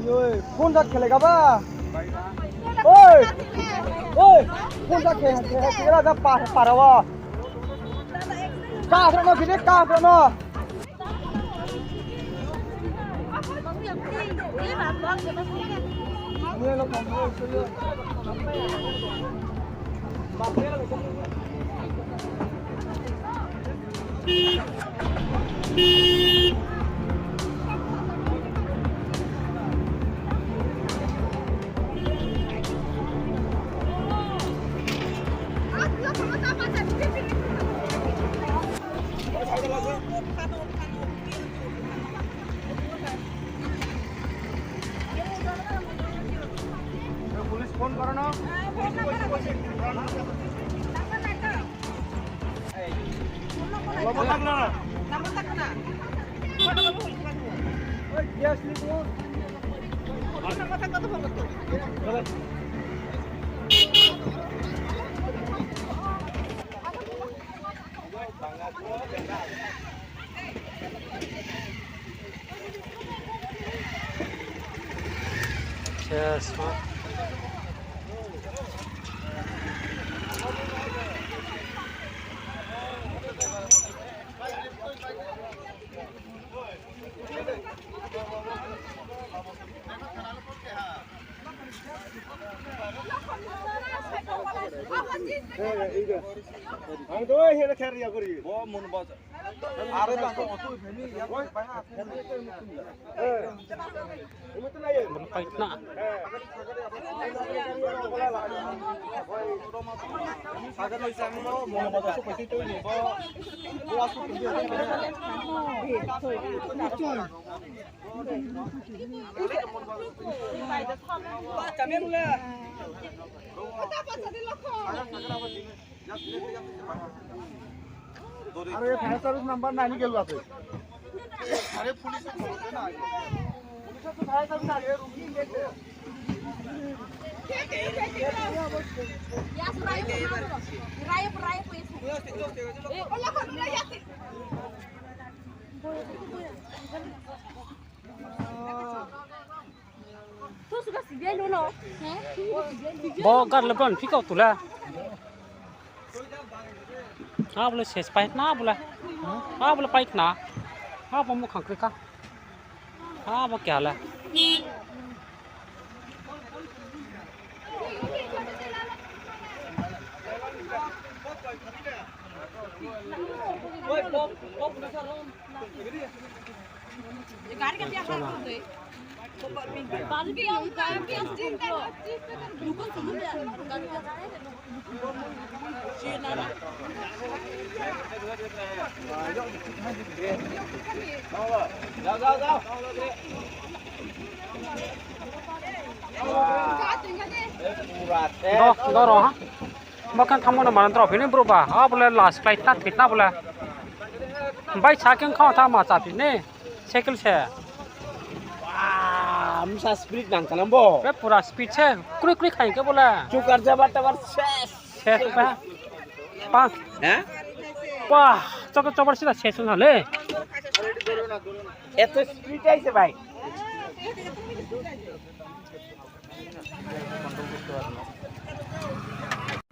ơi phun ra खेलेगा बा ओए ओए phun ra खेलेगा का पारवा का रनो फिर का रनो ये लो कम पुलिस फोन करो ना नंबर टाकना गॅस लिखो नंबर टाकतो फोन करतो Yes, हम तो ये ले खेर रिया करी वो मन बात आरे बात तो फैमिली या कोई पाना मत ना ये मन पाइट ना सागर में हम तो मन बात तो पैसे तो नहीं वो आसु के चमे बोले अरे फायर सर्विस नंबर नाही गेलो आता अरे पुलिस तो फायर सर्विस आले रुकी लेते bo gar lebron fikau tula boleh ses pait na boleh boleh pait na mau khang krika mau kya la गाड़ी का क्या हाल कर दे बाल भी हम काम भी अस्टिंग का ग्लूकोज सुन ले गाड़ी का जी ना जाओ do ro ha makan thamon na maran trophy ne bro ba boleh last flight na thit na boleh bai chaking khaw tha ma cha phi ne cycle se musa speed नांग कलम्बो बे पूरा speed से crook crook खाई के बोला चुकर जबर तबर शेष पे पांच हैं वाह चकर चबर सीधा शेष ना ले এত স্পিড আইছে ভাই